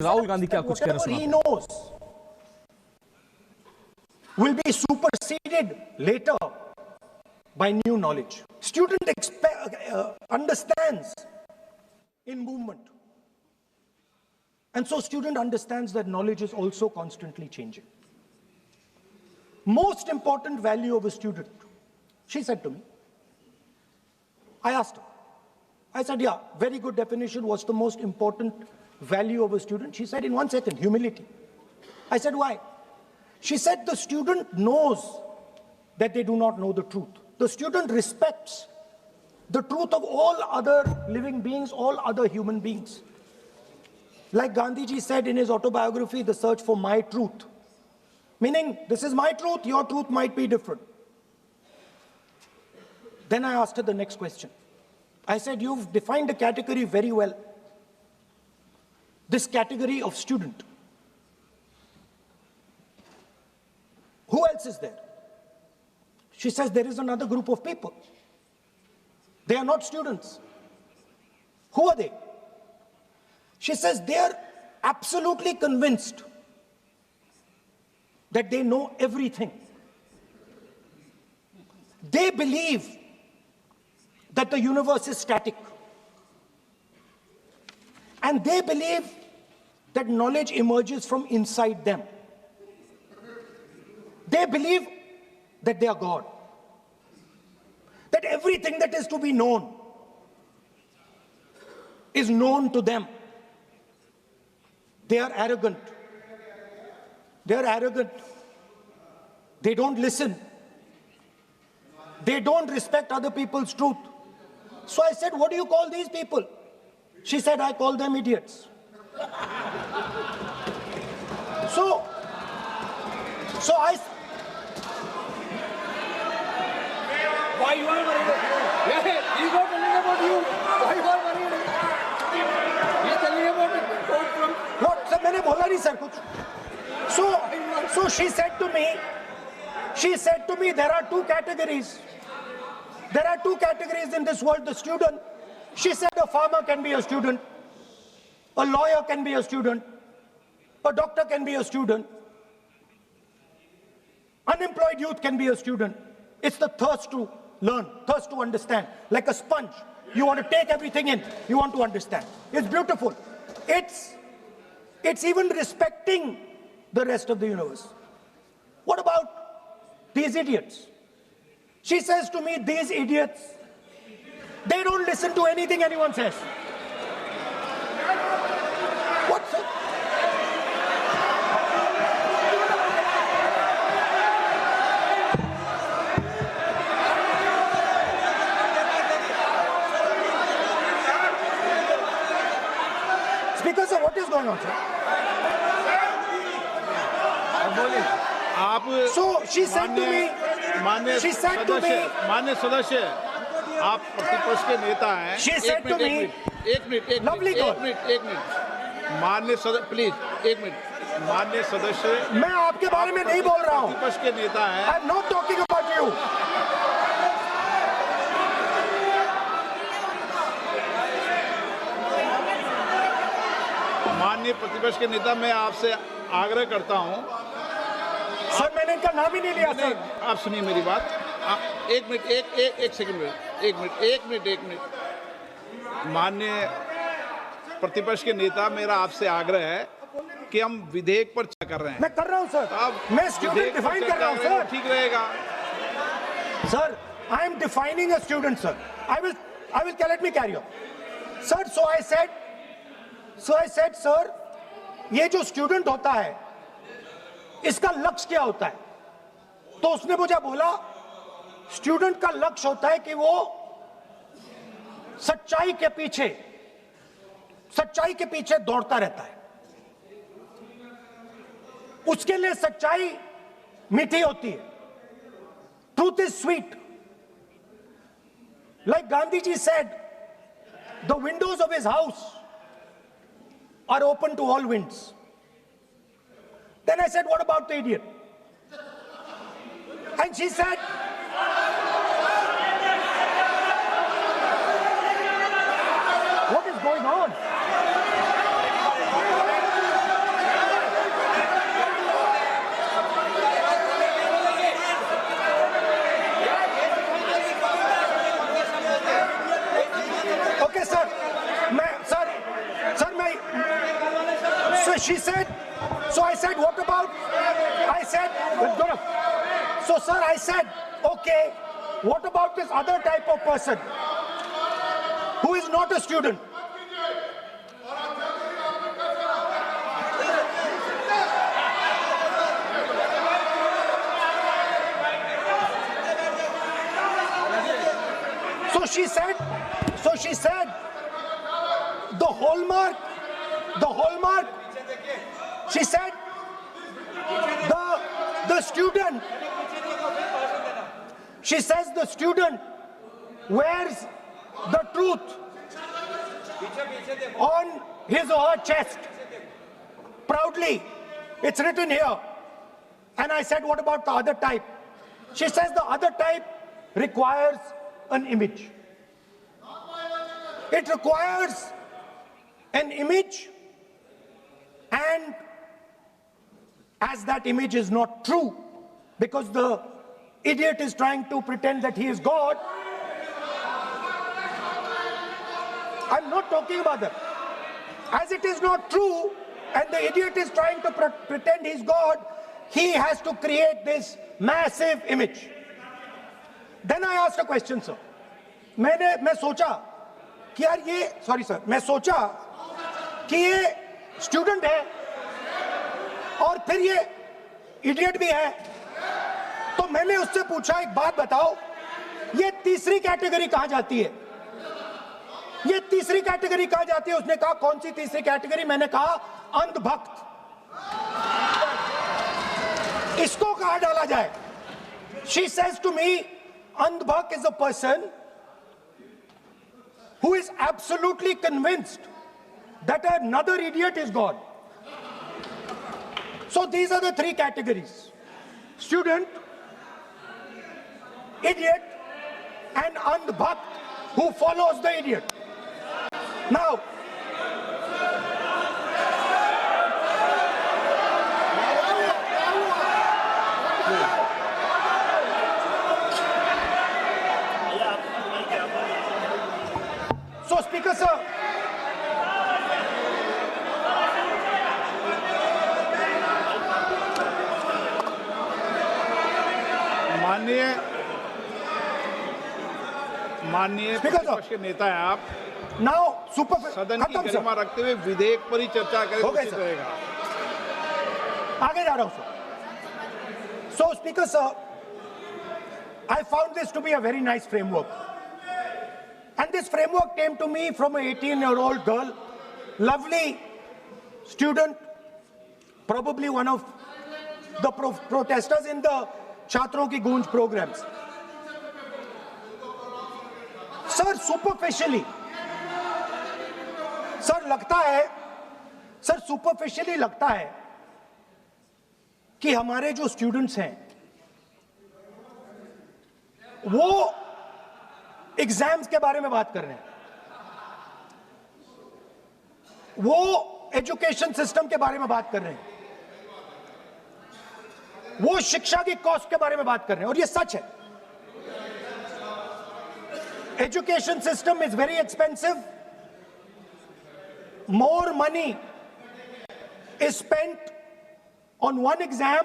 राहुल गांधी क्या कुछ कह रहे he knows will be superseded later by new knowledge. Student understands in movement. And so student understands that knowledge is also constantly changing. Most important value of a student, she said to me. I asked her. I said, yeah, very good definition. What's the most important value of a student? She said in 1 second, humility. I said, why? She said the student knows that they do not know the truth. The student respects the truth of all other living beings, all other human beings. Like Gandhiji said in his autobiography, The Search for My Truth. Meaning, this is my truth, your truth might be different. Then I asked her the next question. I said, you've defined a category very well. This category of student. Who else is there? She says, there is another group of people. They are not students. Who are they? She says, they are absolutely convinced that they know everything. They believe that the universe is static. And they believe that knowledge emerges from inside them. They believe that they are God. That everything that is to be known is known to them. They are arrogant. They are arrogant. They don't listen. They don't respect other people's truth. So I said, what do you call these people? She said, I call them idiots. So I... Why you are worried? Yeah, he's not telling about you. Why you are worried? He's telling about it. What? Sir, मैंने बोला नहीं sir कुछ. So she said to me, there are two categories. There are two categories in this world. The student. She said a farmer can be a student. A lawyer can be a student. A doctor can be a student. Unemployed youth can be a student. It's the thirst to learn, thirst to understand. Like a sponge. You want to take everything in. You want to understand. It's beautiful. It's even respecting the rest of the universe. What about these idiots? She says to me, these idiots, they don't listen to anything anyone says. What's it? Speaker sir, what is going on, sir? So she said to me, मान्य सदस्य, आप प्रतिपक्ष के नेता हैं. She said to me, एक minute, मान्य सदस्य, प्लीज, एक मिनट, मान्य सदस्य. मैं आपके बारे में नहीं बोल रहा हूँ. प्रतिपक्ष के नेता हैं. I'm not talking about you. माननीय प्रतिपक्ष के नेता, मैं आपसे आग्रह करता हूं. सर मैंने इनका नाम ही नहीं लिया सर. आप सुनिए मेरी बात. एक मिनट, एक सेकंड में, एक मिनट. माननीय प्रतिपक्ष के नेता, मेरा आपसे आग्रह है कि हम विधेयक पर चर्चा कर रहे हैं. मैं कर रहा हूं सर. मैं स्टूडेंट डिफाइन कर रहा हूं सर. ठीक रहेगा sir. I am defining a student, sir. I will let me carry on. Sir, so I said, sir, ये जो स्टूडेंट होता है, इसका लक्ष्य क्या होता है? तो उसने मुझे बोला, स्टूडेंट का लक्ष्य होता है कि वो सच्चाई के पीछे दौड़ता रहता है. उसके लिए सच्चाई मीठी होती है. Truth is sweet. Like Gandhiji said, the windows of his house are open to all winds. Then I said, what about the idiot? And she said, what is going on? she said, so I said, what about, I said, so sir, I said, okay, what about this other type of person who is not a student? So she said, the hallmark, she said, the student, she says the student wears the truth on his or her chest proudly. It's written here. And I said, what about the other type? She says the other type requires an image. It requires an image, and as that image is not true, because the idiot is trying to pretend that he is God. I'm not talking about that. As it is not true, and the idiot is trying to pretend he's God, he has to create this massive image. Then I asked a question, sir. मैं सोचा कि यार ये, sorry sir, मैं सोचा कि ये student है और फिर ये इडियट भी है, तो मैंने उससे पूछा, एक बात बताओ, ये तीसरी कैटेगरी कहां जाती है? ये तीसरी कैटेगरी कहां जाती है? उसने कहा, कौन सी तीसरी कैटेगरी? मैंने कहा, अंधभक्त। इसको कहां डाला जाए? She says to me, अंधभक्त is a person who is absolutely convinced that another idiot is God. So these are the three categories: student, idiot, and andhbhakt who follows the idiot. Now, so Speaker sir, माननीय Speaker, प्रतिपक्ष के नेता है आप, now super सदन की खत्म sir, गरिमा रखते हुए विधेयक पर ही चर्चा करें तो हो गया उचित सर। रहेगा। आगे जा रहा हूं sir. So Speaker sir, I found this to be a very nice framework, and this framework came to me from an 18-year-old girl, lovely student, probably one of the protesters in the Chhatron Ki Goonj programs. Sir superficially, sir लगता है, sir superficially लगता है कि हमारे जो students हैं वो exams के बारे में बात कर रहे हैं, वो एजुकेशन सिस्टम के बारे में बात कर रहे हैं, वो शिक्षा की कॉस्ट के बारे में बात कर रहे हैं, और ये सच है। Education system is very expensive. More money is spent on one exam,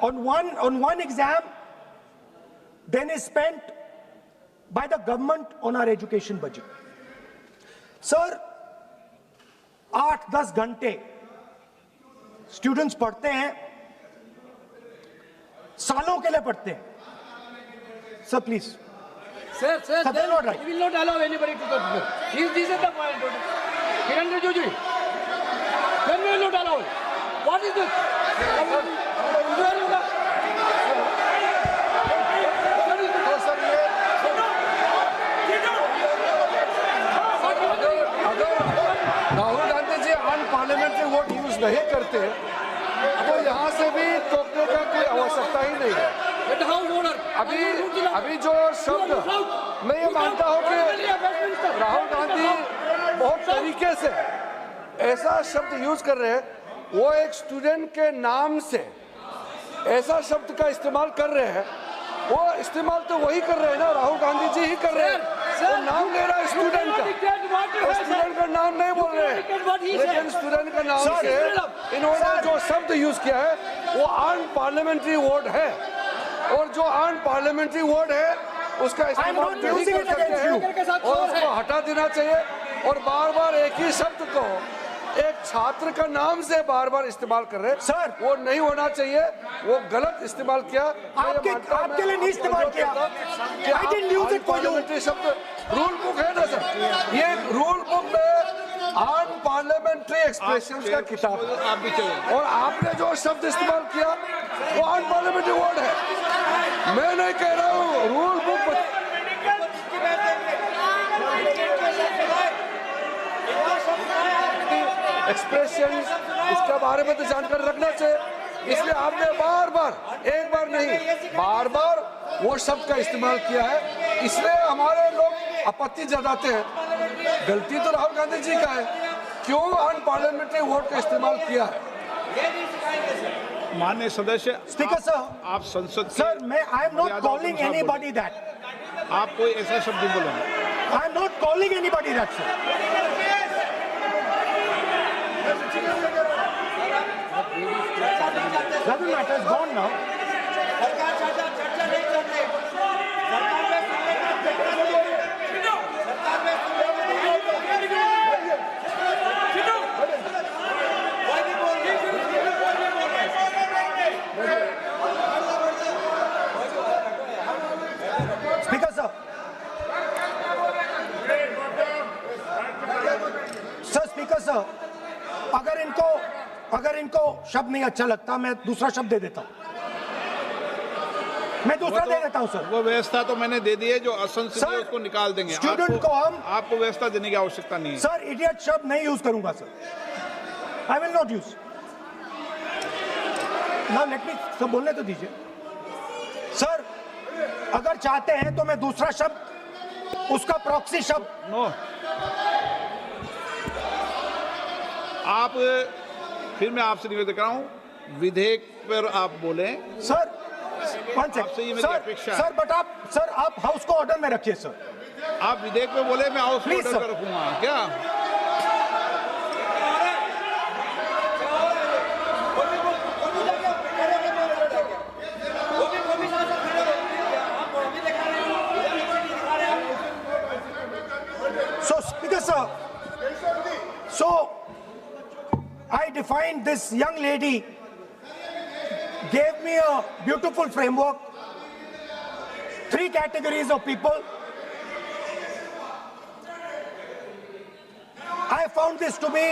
on one exam, than is spent by the government on our education budget. Sir, 8-10 घंटे students पढ़ते हैं, सालों के लिए पढ़ते हैं। Sir, please. Sir, Sir, they're not right. we will not allow anybody to talk. This is the point. Kiran Rijiju, then we will not allow it. What is this? Rahul Gandhi ji unparliamentary word use नहीं करते तो यहाँ से भी टोकने का कोई आवश्यकता ही नहीं है। अभी जो शब्द मैं ये मानता हूँ कि राहुल गांधी बहुत तरीके से ऐसा शब्द यूज कर रहे हैं, वो एक स्टूडेंट के नाम से ऐसा शब्द का इस्तेमाल कर रहे हैं, वो इस्तेमाल तो वही कर रहे हैं ना, राहुल गांधी जी ही कर रहे हैं। वो नाम ले रहा है स्टूडेंट का, स्टूडेंट का नाम नाम नहीं बोल रहे, लेकिन स्टूडेंट का नाम से इन्होंने जो शब्द यूज किया है वो अनपार्लियामेंट्री वर्ड है, और जो अनपार्लियामेंट्री वर्ड है उसका इस्तेमाल नहीं कर सकते हैं और उसको हटा देना चाहिए। और बार बार एक ही शब्द को एक छात्र का नाम से बार बार इस्तेमाल कर रहे हैं सर, वो नहीं होना चाहिए, वो गलत इस्तेमाल किया। आपके लिए नहीं इस्तेमाल किया। I didn't use it for you. Unparliamentary शब्द रूल बुक है ना सर, ये रूल बुक में अनपार्लियामेंट्री एक्सप्रेशंस का किताब है, आप भी चले। और आपने जो शब्द इस्तेमाल किया वो अनपार्लियामेंट्री वर्ड है। मैं नहीं कह रहा हूँ, रूल बुक एक्सप्रेशन इसके बारे में तो जानकारी रखना चाहिए, इसलिए आपने बार बार, एक बार नहीं बार बार वो शब्द का इस्तेमाल किया है, इसलिए हमारे लोग आपत्ति जताते हैं। गलती तो राहुल गांधी जी का है, क्यों अनपार्लियामेंट्री वर्ड का इस्तेमाल किया है। माननीय सदस्य, स्पीकर सर, आप संसद के सर मैं आई एम नॉट मर्यादा कॉलिंग के अनुसार एनीबॉडी दैट, बोलें। आप कोई ऐसा शब्द नहीं बोलेंगे। I am not calling anybody that sir. Doesn't matter, it's gone now. Speaker sir. Sir, Speaker sir, अगर इनको शब्द नहीं अच्छा लगता मैं दूसरा शब्द दे देता हूं, मैं दूसरा दे देता हूं सर। वो व्यवस्था तो मैंने दे दी है, जो असंसदीय सर, उसको निकाल देंगे। स्टूडेंट को हम आपको व्यवस्था देने की आवश्यकता नहीं है। सर इडियट शब्द नहीं यूज करूंगा sir, I will not use. Now let me सब बोलने तो दीजिए सर। अगर चाहते हैं तो मैं दूसरा शब्द, उसका प्रॉक्सी शब्द। नो, आप फिर मैं आपसे निवेदन कर रहा हूं, विधेयक पर आप बोले। सर आपसे ये मेरी अपेक्षा है। सर बट आप हाउस को ऑर्डर में रखिए सर। आप विधेयक पे बोले, मैं हाउस Please, ऑर्डर sir. कर रखूंगा क्या? So Speaker sir, so I defined this young lady, gave me a beautiful framework, 3 categories of people. I found this to be,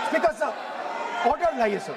Speaker sir, order लाइए सर।